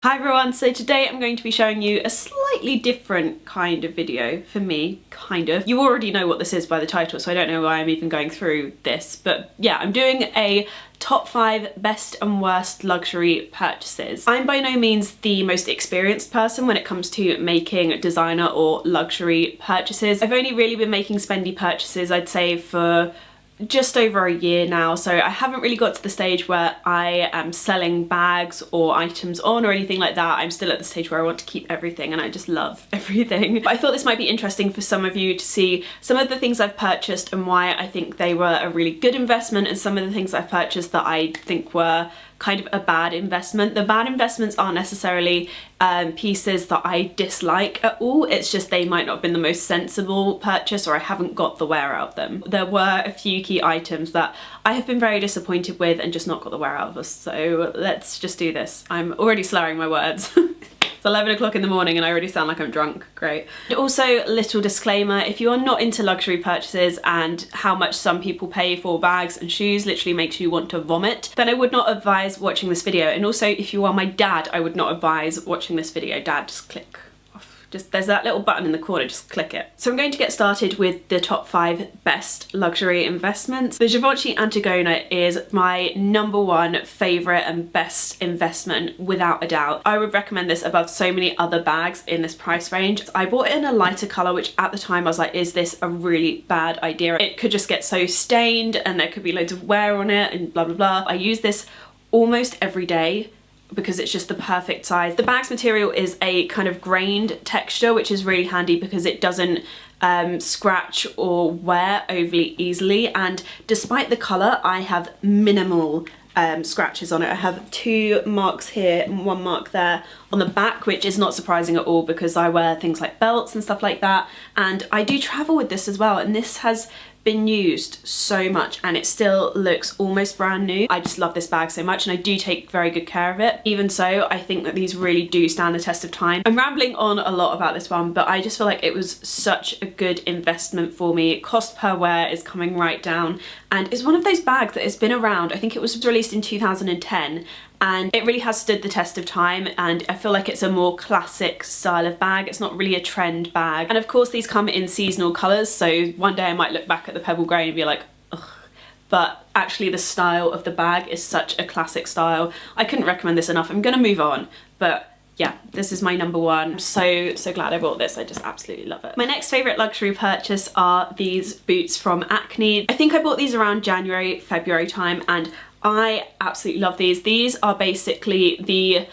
Hi everyone, so today I'm going to be showing you a slightly different kind of video for me, kind of. You already know what this is by the title, so I don't know why I'm even going through this, but yeah, I'm doing a top 5 best and worst luxury purchases. I'm by no means the most experienced person when it comes to making designer or luxury purchases. I've only really been making spendy purchases, I'd say, for just over a year now, so I haven't really got to the stage where I am selling bags or items on or anything like that. I'm still at the stage where I want to keep everything and I just love everything. But I thought this might be interesting for some of you to see some of the things I've purchased and why I think they were a really good investment, and some of the things I've purchased that I think were kind of a bad investment. The bad investments aren't necessarily pieces that I dislike at all, it's just they might not have been the most sensible purchase, or I haven't got the wear out of them. There were a few key items that I have been very disappointed with and just not got the wear out of us, so let's just do this. I'm already slurring my words. It's 11 o'clock in the morning and I already sound like I'm drunk. Great. Also, little disclaimer, if you are not into luxury purchases and how much some people pay for bags and shoes literally makes you want to vomit, then I would not advise watching this video. And also, if you are my dad, I would not advise watching this video. Dad, just click. There's that little button in the corner, just click it. So I'm going to get started with the top 5 best luxury investments. The Givenchy Antigona is my #1 favourite and best investment, without a doubt. I would recommend this above so many other bags in this price range. I bought it in a lighter colour, which at the time I was like, is this a really bad idea? It could just get so stained and there could be loads of wear on it and blah blah blah. I use this almost every day because it's just the perfect size. The bag's material is a kind of grained texture, which is really handy because it doesn't scratch or wear overly easily, and despite the colour I have minimal scratches on it. I have 2 marks here and 1 mark there on the back, which is not surprising at all because I wear things like belts and stuff like that, and I do travel with this as well, and this has been used so much and it still looks almost brand new. I just love this bag so much and I do take very good care of it. Even so, I think that these really do stand the test of time. I'm rambling on a lot about this one, but I just feel like it was such a good investment for me. Cost per wear is coming right down, and it's one of those bags that has been around. I think it was released in 2010 and it really has stood the test of time, and I feel like it's a more classic style of bag. It's not really a trend bag. And of course these come in seasonal colours, so one day I might look back at the pebble grey and be like, ugh. But actually the style of the bag is such a classic style. I couldn't recommend this enough. I'm gonna move on, but yeah, this is my #1. I'm so glad I bought this. I just absolutely love it. My next favourite luxury purchase are these boots from Acne. I think I bought these around January, February time, and I absolutely love these. These are basically the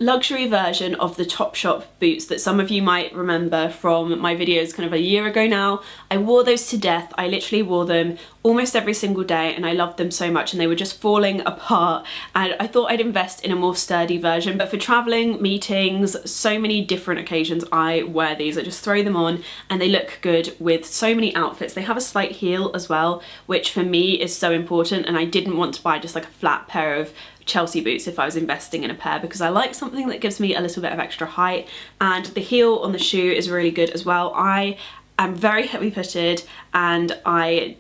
luxury version of the Topshop boots that some of you might remember from my videos kind of a year ago now. I wore those to death. I literally wore them almost every single day and I loved them so much, and they were just falling apart, and I thought I'd invest in a more sturdy version. But for traveling, meetings, so many different occasions, I wear these. I just throw them on and they look good with so many outfits. They have a slight heel as well, which for me is so important, and I didn't want to buy just like a flat pair of Chelsea boots if I was investing in a pair, because I like something that gives me a little bit of extra height, and the heel on the shoe is really good as well. I am very heavy-footed and I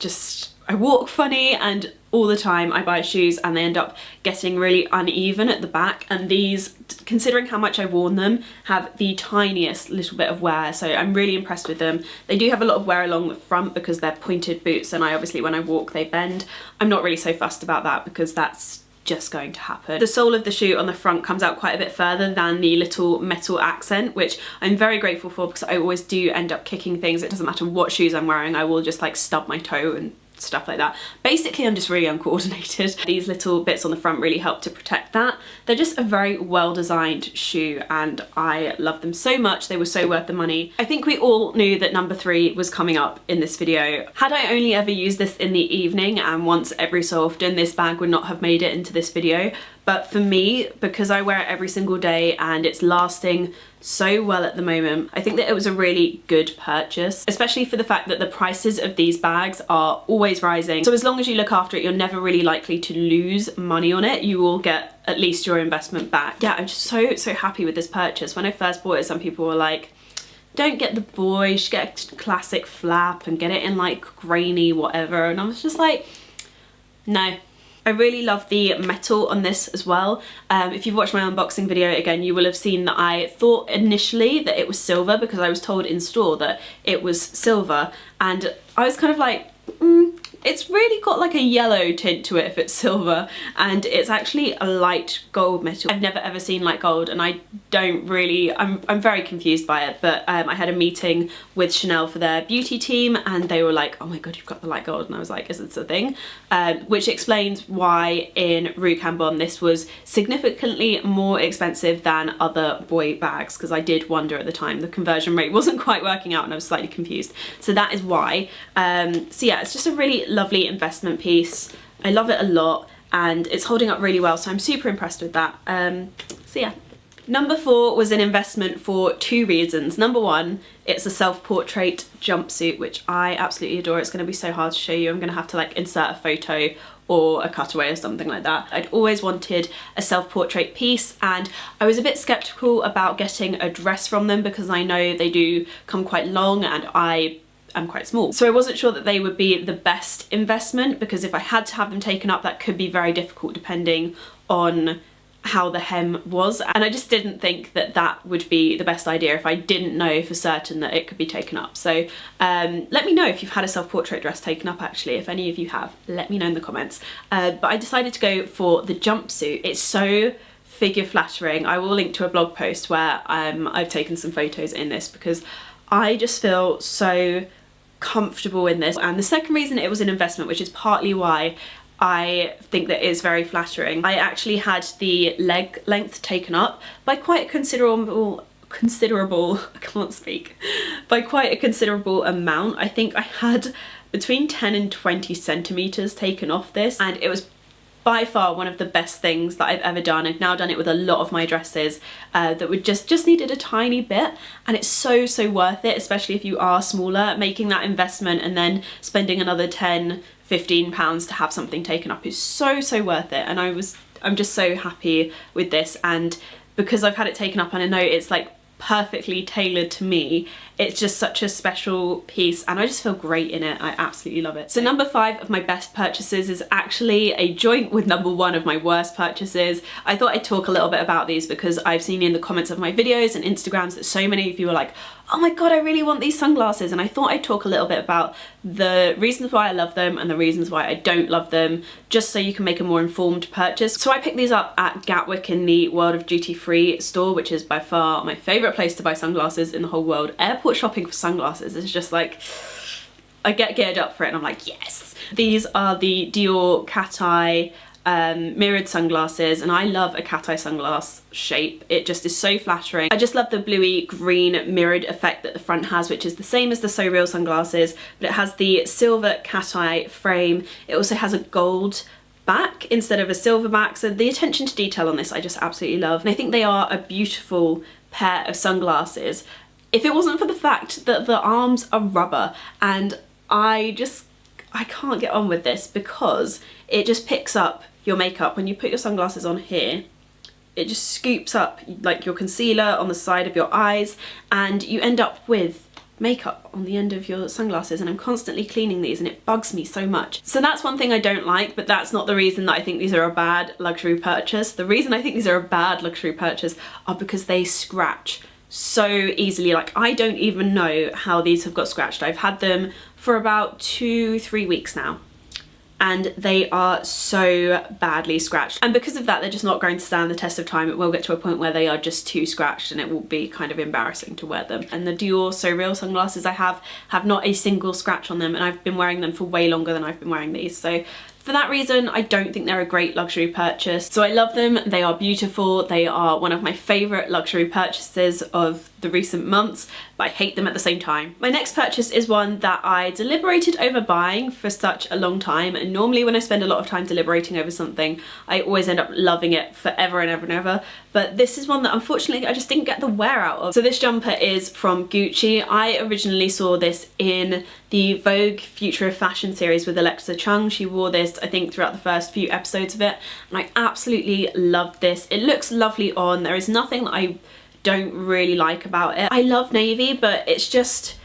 walk funny, and all the time I buy shoes and they end up getting really uneven at the back, and these, considering how much I've worn them, have the tiniest little bit of wear, so I'm really impressed with them. They do have a lot of wear along the front because they're pointed boots, and I obviously when I walk they bend. I'm not really so fussed about that because that's just going to happen. The sole of the shoe on the front comes out quite a bit further than the little metal accent, which I'm very grateful for because I always do end up kicking things. It doesn't matter what shoes I'm wearing, I will just like stub my toe and stuff like that. Basically I'm just really uncoordinated. These little bits on the front really help to protect that. They're just a very well designed shoe and I love them so much. They were so worth the money. I think we all knew that #3 was coming up in this video. Had I only ever used this in the evening and once every so often, this bag would not have made it into this video. But for me, because I wear it every single day and it's lasting so well at the moment, I think that it was a really good purchase, especially for the fact that the prices of these bags are always rising. So as long as you look after it, you're never really likely to lose money on it. You will get at least your investment back. Yeah, I'm just so happy with this purchase. When I first bought it, some people were like, don't get the boy, you should get a classic flap and get it in like grainy whatever. And I was just like, no, I really love the metal on this as well. If you've watched my unboxing video, again, you will have seen that I thought initially that it was silver because I was told in store that it was silver, and I was kind of like, it's really got like a yellow tint to it if it's silver, and it's actually a light gold metal. I've never ever seen light gold, and I don't really, I'm very confused by it, but I had a meeting with Chanel for their beauty team, and they were like, oh my god, you've got the light gold, and I was like, is this a thing? Which explains why in Rue Cambon this was significantly more expensive than other boy bags, because I did wonder at the time, the conversion rate wasn't quite working out and I was slightly confused. So that is why. So yeah, it's just a really lovely investment piece. I love it a lot, and it's holding up really well, so I'm super impressed with that. So yeah. Number 4 was an investment for 2 reasons. Number 1, it's a self-portrait jumpsuit, which I absolutely adore. It's going to be so hard to show you. I'm going to have to like insert a photo or a cutaway or something like that. I'd always wanted a self-portrait piece, and I was a bit skeptical about getting a dress from them because I know they do come quite long and I'm quite small. So I wasn't sure that they would be the best investment, because if I had to have them taken up, that could be very difficult depending on how the hem was, and I just didn't think that that would be the best idea if I didn't know for certain that it could be taken up. So let me know if you've had a self-portrait dress taken up. Actually, if any of you have, let me know in the comments. But I decided to go for the jumpsuit. It's so figure flattering. I will link to a blog post where I've taken some photos in this because I just feel so comfortable in this. And the second reason it was an investment, which is partly why I think that is very flattering, I actually had the leg length taken up by quite a considerable, I can't speak, by quite a considerable amount. I think I had between 10 and 20 centimeters taken off this, and it was by far one of the best things that I've ever done. I've now done it with a lot of my dresses that would just needed a tiny bit, and it's so worth it, especially if you are smaller. Making that investment and then spending another 10, 15 pounds to have something taken up is so worth it, and I'm just so happy with this. And because I've had it taken up and I know it's like perfectly tailored to me, it's just such a special piece and I just feel great in it. I absolutely love it. So number 5 of my best purchases is actually a joint with number 1 of my worst purchases. I thought I'd talk a little bit about these because I've seen in the comments of my videos and Instagrams that so many of you are like, oh my god, I really want these sunglasses, and I thought I'd talk a little bit about the reasons why I love them and the reasons why I don't love them, just so you can make a more informed purchase. So I picked these up at Gatwick in the World of Duty Free store, which is by far my favourite place to buy sunglasses in the whole world. Airport shopping for sunglasses is just like, I get geared up for it and I'm like, yes! These are the Dior cat eye mirrored sunglasses, and I love a cat eye sunglass shape. It just is so flattering. I just love the bluey green mirrored effect that the front has, which is the same as the So Real sunglasses, but it has the silver cat eye frame. It also has a gold back instead of a silver back, so the attention to detail on this I just absolutely love, and I think they are a beautiful pair of sunglasses. If it wasn't for the fact that the arms are rubber, and I can't get on with this because it just picks up your makeup. When you put your sunglasses on here, it just scoops up like your concealer on the side of your eyes, and you end up with makeup on the end of your sunglasses, and I'm constantly cleaning these and it bugs me so much. So that's one thing I don't like, but that's not the reason that I think these are a bad luxury purchase. The reason I think these are a bad luxury purchase are because they scratch so easily. Like, I don't even know how these have got scratched. I've had them for about 2-3 weeks now, and they are so badly scratched, and because of that they're just not going to stand the test of time. It will get to a point where they are just too scratched and it will be kind of embarrassing to wear them. And the Dior So Real sunglasses I have not a single scratch on them, and I've been wearing them for way longer than I've been wearing these. So for that reason, I don't think they're a great luxury purchase. So I love them, they are beautiful, they are one of my favourite luxury purchases of the recent months, but I hate them at the same time. My next purchase is one that I deliberated over buying for such a long time, and normally when I spend a lot of time deliberating over something, I always end up loving it forever and ever and ever, but this is one that unfortunately I just didn't get the wear out of. So this jumper is from Gucci. I originally saw this in the Vogue Future of Fashion series with Alexa Chung. She wore this, I think, throughout the first few episodes of it, and I absolutely loved this. It looks lovely on. There is nothing that I don't really like about it. I love navy, but it's just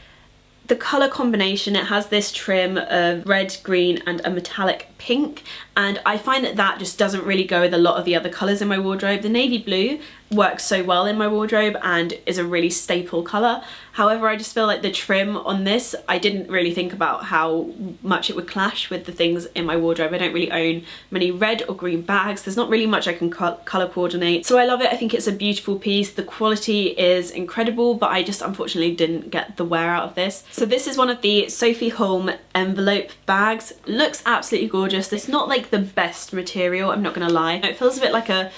the colour combination. It has this trim of red, green and a metallic pink, and I find that that just doesn't really go with a lot of the other colours in my wardrobe. The navy blue works so well in my wardrobe and is a really staple colour. However, I just feel like the trim on this, I didn't really think about how much it would clash with the things in my wardrobe. I don't really own many red or green bags. There's not really much I can colour coordinate. So I love it. I think it's a beautiful piece. The quality is incredible, but I just unfortunately didn't get the wear out of this. So this is one of the Sophie Hulme envelope bags. Looks absolutely gorgeous. It's not like the best material, I'm not gonna lie. It feels a bit like a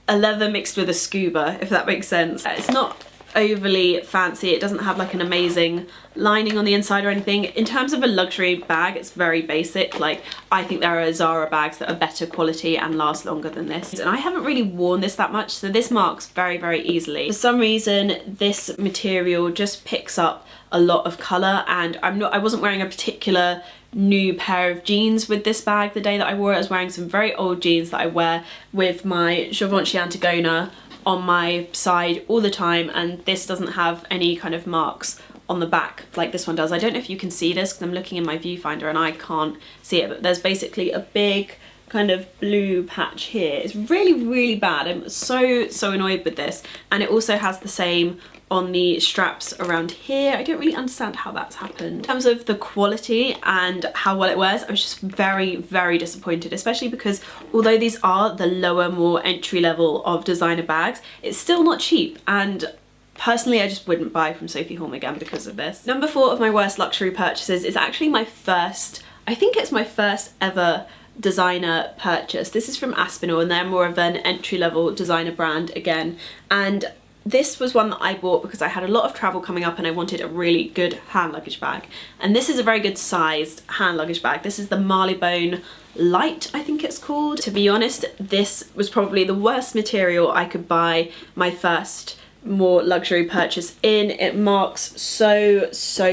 leather mixed with a scuba, if that makes sense. It's not overly fancy. It doesn't have like an amazing lining on the inside or anything. In terms of a luxury bag, it's very basic. Like, I think there are Zara bags that are better quality and last longer than this. And I haven't really worn this that much, so this marks very, very easily. For some reason, this material just picks up a lot of colour, and I wasn't wearing a particular new pair of jeans with this bag the day that I wore it. I was wearing some very old jeans that I wear with my GIvenchy Antigona on my side all the time, and this doesn't have any kind of marks on the back like this one does. I don't know if you can see this because I'm looking in my viewfinder and I can't see it, but there's basically a big kind of blue patch here. It's really, really bad. I'm so annoyed with this. And it also has the same on the straps around here. I don't really understand how that's happened. In terms of the quality and how well it wears, I was just very, very disappointed, especially because although these are the lower, more entry level of designer bags, it's still not cheap, and personally I just wouldn't buy from Sophie Hulme again because of this. Number 4 of my worst luxury purchases is actually my first, I think it's my first ever designer purchase. This is from Aspinall, and they're more of an entry-level designer brand again, and this was one that I bought because I had a lot of travel coming up and I wanted a really good hand luggage bag. And this is a very good sized hand luggage bag. This is the Marylebone Light, I think it's called. To be honest, this was probably the worst material I could buy my first more luxury purchase in. It marks so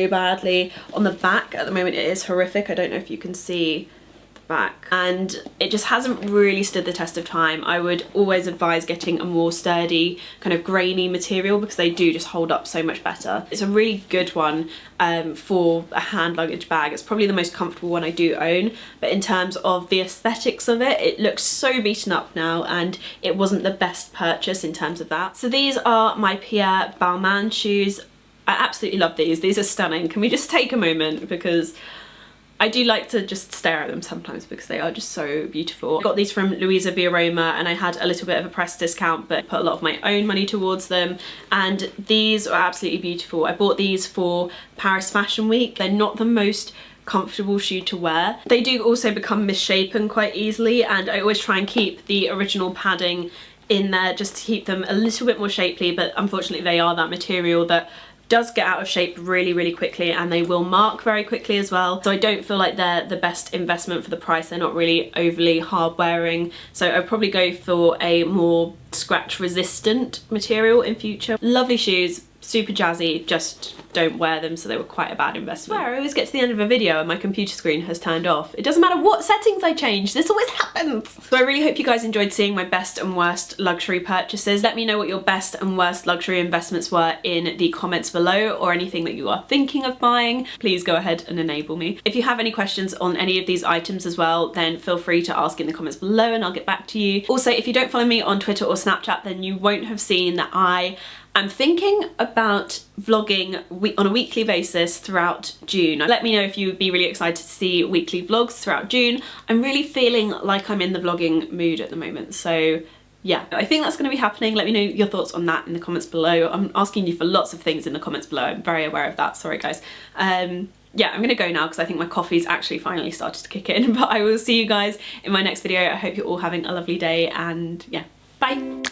badly. On the back at the moment it is horrific. I don't know if you can see back, and it just hasn't really stood the test of time. I would always advise getting a more sturdy kind of grainy material because they do just hold up so much better. It's a really good one for a hand luggage bag. It's probably the most comfortable one I do own, but in terms of the aesthetics of it, it looks so beaten up now, and it wasn't the best purchase in terms of that. So these are my Pierre Balmain shoes. I absolutely love these. These are stunning. Can we just take a moment, because I do like to just stare at them sometimes because they are just so beautiful. I got these from Louisa Via Roma and I had a little bit of a press discount, but put a lot of my own money towards them, and these are absolutely beautiful. I bought these for Paris Fashion Week. They're not the most comfortable shoe to wear. They do also become misshapen quite easily, and I always try and keep the original padding in there just to keep them a little bit more shapely, but unfortunately they are that material that does get out of shape really quickly, and they will mark very quickly as well. So I don't feel like they're the best investment for the price. They're not really overly hard wearing, so I'd probably go for a more scratch resistant material in future. Lovely shoes, super jazzy, just don't wear them, so they were quite a bad investment. I always get to the end of a video and my computer screen has turned off. It doesn't matter what settings I change, this always happens. So I really hope you guys enjoyed seeing my best and worst luxury purchases. Let me know what your best and worst luxury investments were in the comments below, or anything that you are thinking of buying. Please go ahead and enable me. If you have any questions on any of these items as well, then feel free to ask in the comments below and I'll get back to you. Also, if you don't follow me on Twitter or Snapchat, then you won't have seen that I'm thinking about vlogging on a weekly basis throughout June. Let me know if you would be really excited to see weekly vlogs throughout June. I'm really feeling like I'm in the vlogging mood at the moment, so yeah, I think that's going to be happening. Let me know your thoughts on that in the comments below. I'm asking you for lots of things in the comments below. I'm very aware of that, sorry guys. Yeah, I'm gonna go now because I think my coffee's actually finally started to kick in, but I will see you guys in my next video. I hope you're all having a lovely day, and yeah, bye.